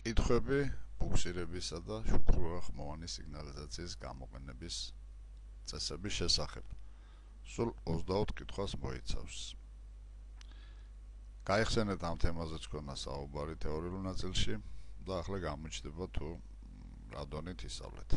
კითხვები ბუქსირებისა და შუქურახმოვანი სიგნალიზაციის გამოყენების წესების შესახებ. სულ 24 კითხვას მოიცავს. გაიხსენეთ ამ თემაზეც ქონა საუბარი თეორიულ ნაწილში და ახლა გამოჩნდება თუ რა დონით ისწავლეთ.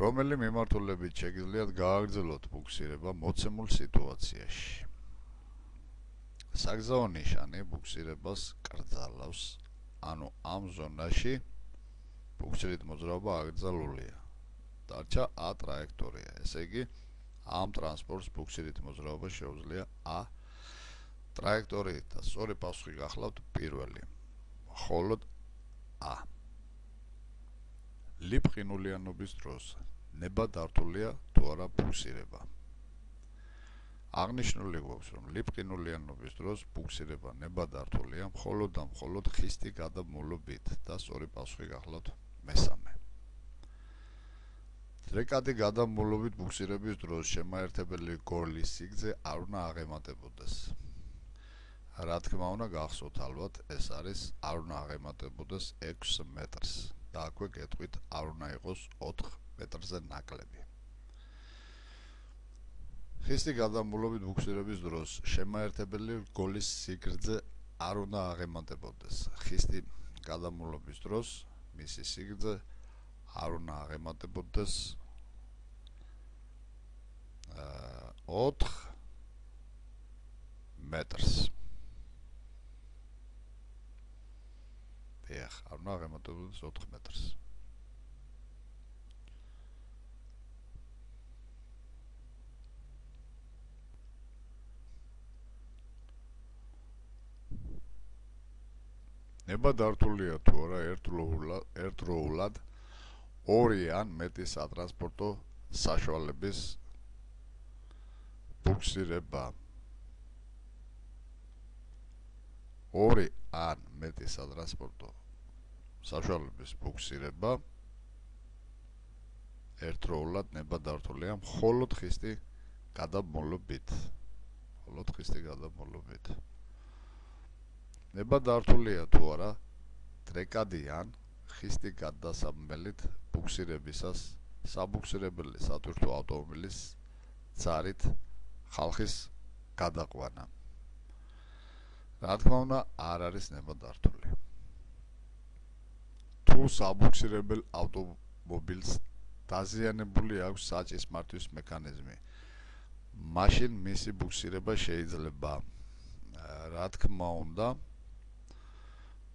რომელი მიმართულებით შეგიძლიათ გააგრძელოთ ბუქსირება მოცემულ სიტუაციაში. საგზაო ნიშანი ბუქსირებას კრძალავს, ანუ ამ ზონაში ბუქსირით მოძრაობა აკრძალულია. დარჩა A ტრაექტორია, ესე იგი ამ ტრანსპორტს ბუქსირით მოძრაობა შეუძლია A ტრაექტორიით და სწორი პასუხი გახლავთ პირველი. მხოლოდ A. ლიპყინულიანობის დროს ნება დართულია თუ არა ბუქსირება. აღნიშნული გვაქვს, რომ ლიპყინულიანობის დროს ბუქსირება ნება დართულია მხოლოდ და მხოლოდ ხისტი გადამულობით და სწორი პასუხი გახლავთ მესამე. დრეკადი გადამულობით ბუქსირების დროს შემაერთებელი გორლის სიგრძე არ უნდა აღემატებოდეს. რა თქმა უნდა გახსოვთ ალბათ, ეს არის არ უნდა აღემატებოდეს 6 მეტრს და აქვე გეტყვით არ უნდა იყოს 4 მეტრზე ნაკლები. ხისტი გადამულობით ბუქსირების დროს შემაერთებელი გოლის სიგრძე არ უნდა აღემატებოდეს. ხისტი გადამულობის დროს მისი სიგრძე არ უნდა აღემატებოდეს 4 მეტრს. არ უნდა აღემატებოდეს 4 მეტრს. ნება დართულია თუ არა ერთდროულად ორი ან მეტი სატრანსპორტო საშუალების ბუქსირება. ორი ან მეტი სატრანსპორტო საშუალების ბუქსირება ერთდროულად ნება დართულია მხოლოდ ხისტი გადამულობით. ნება დართულია თუ არა დრეკადიან ხისტი გადასაბმელით ბუქსირებისას საბუქსირებელი სატვირთო ავტომობილის ძარით ხალხის გადაყვანა. რა თქმა უნდა არ არის ნება დართული. თუ საბუქსირებელ ავტომობილს დაზიანებული აქვს საჭის მართვის მექანიზმი, მაშინ მისი ბუქსირება შეიძლება, რა თქმა უნდა,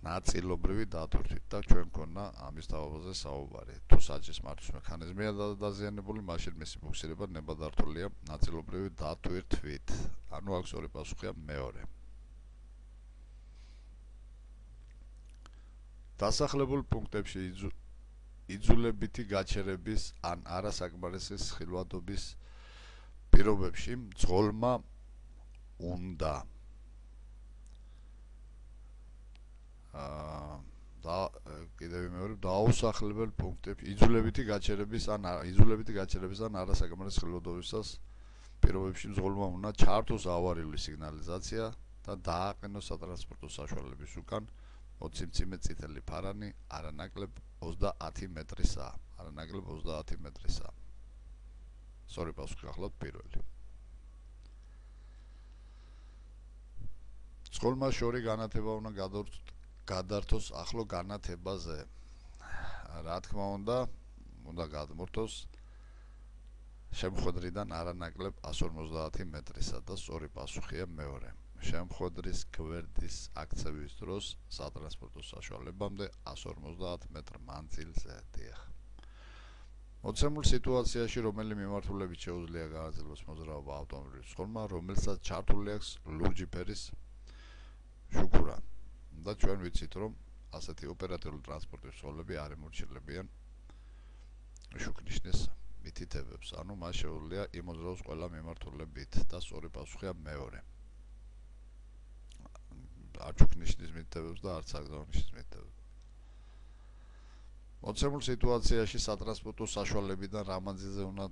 ნაწილობრივი დათვირთვით და ჩვენ მქონდა ამის თავაზე საუბარი. თუ საჭის მართვის მექანიზმია დაზიანებული, მაშინ მისი ბუქსირება ნება დართულია ნაწილობრივი დათვირთვით. ანუ აქ სწორი პასუხია მეორე. დასახლებულ პუნქტებში იძულებითი გაჩერების ან არასაკმარისი ხილვადობის პირობებში მძღოლმა უნდა დაუსახლებელ პუნქტებში იძულებითი გაჩერების ან არასაკმარისი ხილვადობისას პირობებში მძღოლმა უნდა ჩართოს ავარიული სიგნალიზაცია და დააყენოს სატრანსპორტო საშუალების უკან მოციმციმე წითელი ფარანი არანაკლებ 30 მეტრისაა. სწორი პასუხი გახლავთ პირველი. მძღოლმა შორი განათება უნდა გადართოს ახლო განათებაზე. რა თქმა უნდა გადმორთოს შემხვედრიდან არანაკლებ 150 მეტრისა და სწორი პასუხია მეორე. შემხვედრის გვერდის აქცევის დროს სატრანსპორტო საშუალებამდე 150 მეტრ მანძილზე. მოცემულ სიტუაციაში რომელი მიმართულებით შეუძლია გააგრძელოს მოძრაობა ავტომობილის მძღოლმა, რომელსაც ჩართული აქვს ლურჯი ფერის შუქურა. და ჩვენ ვიცით, რომ ასეთი ოპერატიული ტრანსპორტის მძღოლები არ ემორჩილებიან შუქნიშნის მითითებებს, ანუ მას შეუძლია იმოძრაოს ყველა მიმართულებით და სწორი პასუხია მეორე. არ შუქნიშნის მითითებებს და არც საგზაო ნიშნის მითითებებს. მოცემულ სიტუაციაში სატრანსპორტო საშუალებიდან რა მანძილზე უნდა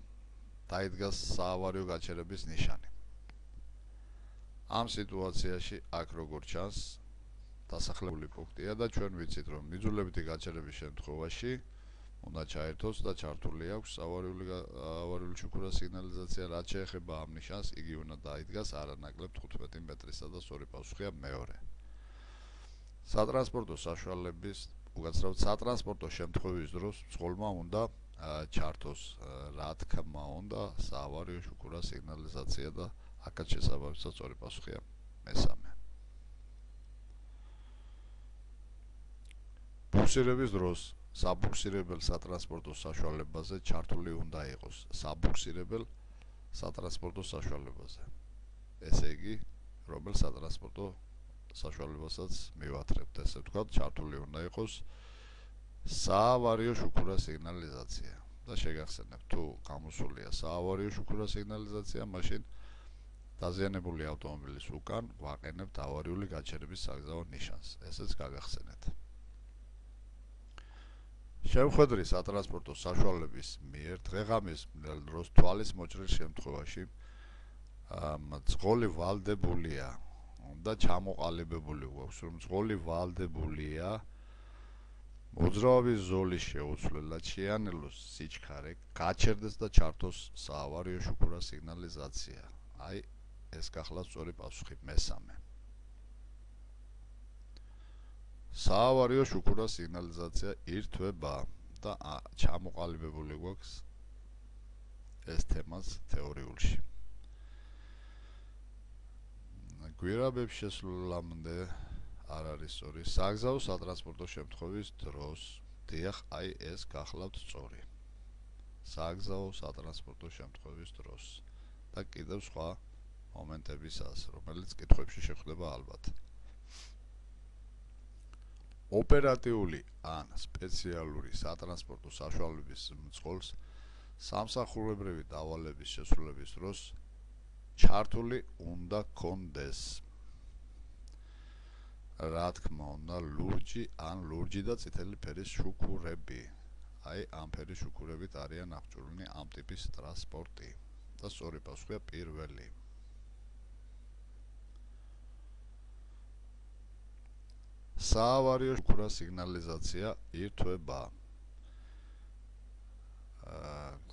დაიდგას საავარიო გაჩერების ნიშანი. ამ სიტუაციაში აქ როგორც ჩანს დასახლებული პუნქტია და ჩვენ ვიცით, რომ მიძულებითი გაჩერების შემთხვევაში უნდა ჩაერთოს და ჩართული აქვს ავარიული შუქურა სიგნალიზაცია. რაც შეეხება ამ ნიშანს, იგი უნდა დაიდგას არანაკლებ 15 მეტრისა და სწორი პასუხია მეორე. სატრანსპორტო საშუალების უკაცრავად სატრანსპორტო შემთხვევის დროს მძღოლმა უნდა ჩართოს რა თქმა უნდა საავარიო შუქურა სიგნალიზაცია და აქაც შესაბამისად სწორი პასუხია მესამე. ბუქსირების დროს საბუქსირებელ სატრანსპორტო საშუალებაზე ჩართული უნდა იყოს საბუქსირებელ სატრანსპორტო საშუალებაზე. ესე იგი, რომელ სატრანსპორტო საშუალებასაც მივათრებთ, ესე ვთქვათ, ჩართული უნდა იყოს საავარიო შუქურა სიგნალიზაცია. და შეგახსენებთ, თუ გამოსულია საავარიო შუქურა სიგნალიზაცია, მაშინ დაზიანებული ავტომობილის უკან ვაყენებთ ავარიული გაჩერების საგზაო ნიშანს. ესეც გაგახსენეთ. შემხედრი სატრანსპორტო საშუალების მიერ დღეღამის დროს თვალის მოჭრის შემთხვევაში მძღოლი ვალდებულია და ჩამოყალიბებული გვაქვს, რომ მძღოლი ვალდებულია მოძრაობის ზოლის შეუცვლელად შეანელოს სიჩქარე, გაჩერდეს და ჩართოს საავარიო შუქურა სიგნალიზაცია. აი, ეს გახლავთ სწორი პასუხი მესამე. საავარიო შუქურა სიგნალიზაცია ირთვება და ჩამოყალიბებული გვაქვს ეს თემაც თეორიულში. გვირაბებს შესრულამდე არ არის სწორი. საგზაო სატრანსპორტო შემთხვევის დროს, დიახ, აი ეს გახლავთ სწორი. საგზაო სატრანსპორტო შემთხვევის დროს და კიდევ სხვა მომენტებისას, რომელიც კითხვებში შეხვდება ალბათ. ოპერატიული ან სპეციალური სატრანსპორტო საშუალების მძღოლს სამსახურებრივი დავალების შესრულების დროს ჩართული უნდა კონდეს. რა თქმა უნდა, ლურჯი ან ლურჯი და წითელი ფერის შუქურები. აი, ამ ფერის შუქურებით არიან აღჭურვილი ამ ტიპის ტრანსპორტი. და სწორი პასუხია პირველი. საავარიო შუქურა სიგნალიზაცია ირთვება.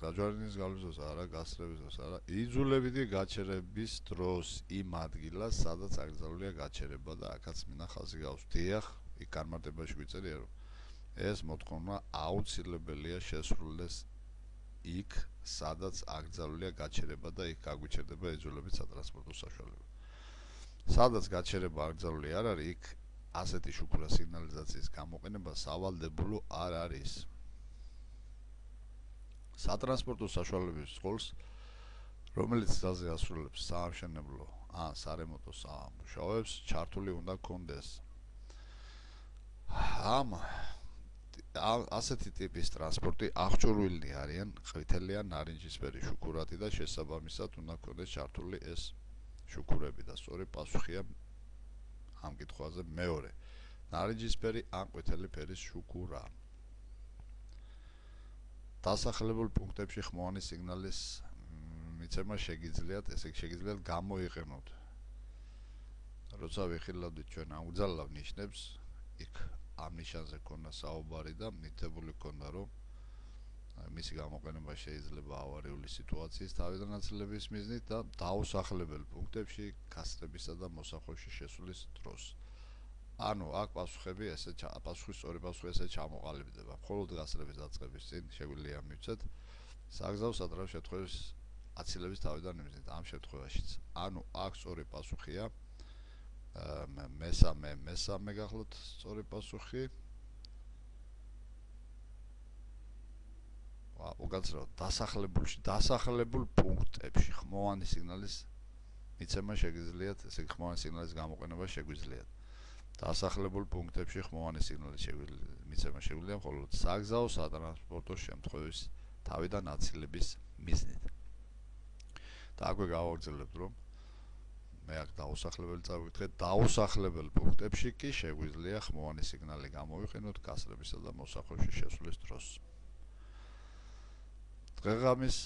გაჯვარენის გავლისას არა, გასწრების დროს არა, იძულებითი გაჩერების დროს იმ ადგილას, სადაც აკრძალულია გაჩერება და აქაც მინდა ხაზი გავსდიახ, იქ განმარტებაში გვიწერია, რომ ეს მოთხოვნა აუცილებელია შესრულდეს იქ, სადაც აკრძალულია გაჩერება და იქ გაგვიჩერდება იძულებით სატრანსპორტო საშუალება. სადაც გაჩერება აკრძალული არ არის, იქ ასეთი შუქურა სიგნალიზაციის გამოყენება სავალდებულო არ არის. სატრანსპორტო საშუალების მძღოლს, რომელიც გზაზე ასრულებს საამშენებლო ან სარემონტო სამუშაოებს, ჩართული უნდა კონდეს. ასეთი ტიპის ტრანსპორტი აღჭურვილნი არიან ყვითელი ან ნარინჯისფერი შუქურათი და შესაბამისად უნდა კონდეს ჩართული ეს შუქურები და სწორი პასუხია ამ კითხვაზე მეორე. ნარინჯისფერი ან ყვითელი ფერის შუქურა. დასახლებულ პუნქტებში ხმოვანი სიგნალის მიცემა შეგიძლიათ, ესე იგი შეგიძლიათ გამოიყენოთ. როცა ვიხილავდით ჩვენ ამ გძალავ ნიშნებს, იქ ამ ნიშანზე ქონდა საუბარი და მითებული ქონდა, რომ მისი გამოყენება შეიძლება ავარიული სიტუაციის თავიდანაცილების მიზნით და დაუსახლებელ პუნქტებში გასწრებისა და მოსახვევში შესვლის დროს. ანუ აქ პასუხები ესე პასუხის სწორი პასუხი ესე ჩამოყალიბდება. მხოლოდ გასწრების დაწყების წინ შეგვიძლია მივცეთ საგზაო სატრანსპორტო შემთხვევის აცილების თავიდან მიზნით ამ შემთხვევაშიც. ანუ აქ სწორი პასუხია მესამე გახლავთ სწორი პასუხი. უკაცრავად დასახლებულ პუნქტებში ხმოვანი სიგნალის მიცემა შეგიძლიათ, ესე იგი ხმოვანი სიგნალის გამოყენება შეგვიძლიათ. დასახლებულ პუნქტებში ხმოვანი სიგნალის მიცემა შეგვიძლია მხოლოდ საგზაო სატრანსპორტო შემთხვევის თავიდან აცილების მიზნით. და აქვე გავაგრძელებთ, რომ მე აქ დაუსახლებელი წავიკითხე, დაუსახლებელ პუნქტებში კი შეგვიძლია ხმოვანი სიგნალი გამოვიყენოთ გასწრებისა და მოსახვევში შესვლის დროს. დღეღამის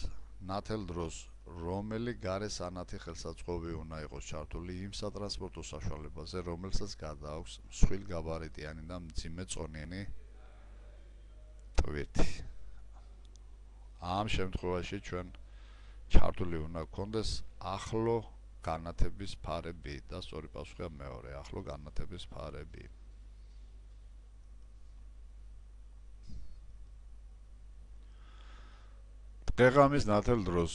ნათელ დროს რომელი გარე სანათი ხელსაწყობი უნდა იყოს ჩართული იმ სატრანსპორტო საშუალებაზე, რომელსაც გადააქვს მსხვილგაბარიტიანი და მძიმე წონიანი ტვირთი. ამ შემთხვევაში ჩვენ ჩართული უნდა გქონდეს ახლო განათების ფარები და სწორი პასუხია მეორე, ახლო განათების ფარები. დღეღამის ნათელ დროს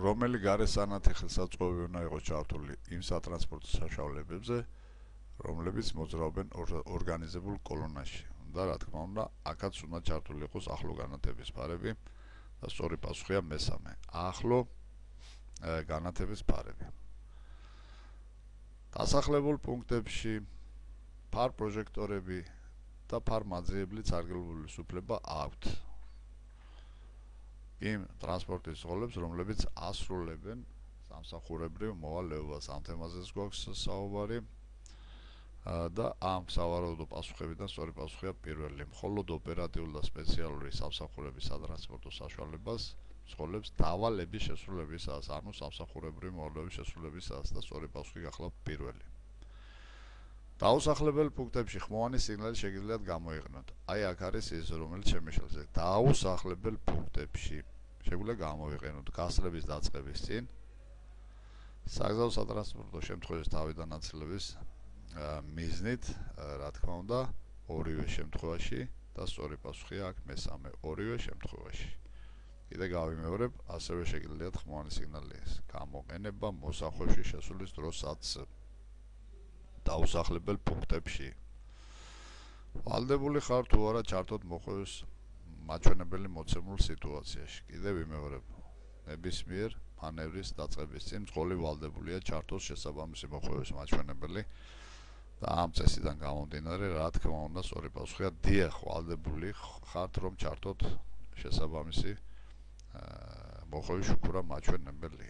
რომელი გარე სანათი ხელსაწყობი უნდა იყოს ჩართული იმ სატრანსპორტო საშუალებებზე, რომლებიც მოძრაობენ ორგანიზებულ კოლონაში. და რა თქმა უნდა, აქაც უნდა ჩართული იყოს ახლო განათების ფარები და სწორი პასუხია მესამე, ახლო განათების ფარები. დასახლებულ პუნქტებში ფარ პროჟექტორები და ფარ მაძიებლი სარგებლობის უფლება აქვთ იმ ტრანსპორტის ღოლებს, რომლებიც ასრულებენ სამსახურებრივ მოვალეობას. ამ თემაზეც გვაქვს საუბარი და ამ სავარაუდო პასუხებიდან სწორი პასუხია პირველი. მხოლოდ ოპერატიული და სპეციალური სამსახურების სატრანსპორტო საშუალებას ღოლებს დავალების შესრულებისას, ანუ სამსახურებრივი მოვალეობის შესრულებისას და სწორი პასუხი გახლავთ პირველი. დაუსახლებელ პუნქტებში ხმოვანი სიგნალი შეგიძლიათ გამოიყენოთ. აი აქ არის ის, რომელიც შემიშალეს. დაუსახლებელ პუნქტებში შეგვიძლია გამოიყენოთ გასწრების დაწყების წინ, საგზაო სატრანსპორტო შემთხვევაში თავიდან ნაწილების მიზნით, რა თქმა უნდა, ორივე შემთხვევაში და სწორი პასუხია აქ მესამე, ორივე შემთხვევაში. კიდე გავიმეორებ, ასევე შეგიძლიათ ხმოვანი სიგნალის გამოყენება მოსახვევში შესulis დროსაც დაუსახლებელ პუნქტებში. ვალდებული ხარ თუ არა ჩართოთ მოხვევის მაჩვენებელი მოცემულ სიტუაციაში. კიდე ვიმეორებ, ნებისმიერ მანევრის დაწყების წინ მძღოლი ვალდებულია ჩართოს შესაბამისი მოხვევის მაჩვენებელი და ამ წესიდან გამომდინარე, რა თქმა უნდა, სწორი პასუხია დიახ, ვალდებული ხართ რომ ჩართოთ შესაბამისი მოხვევის შუქურა მაჩვენებელი.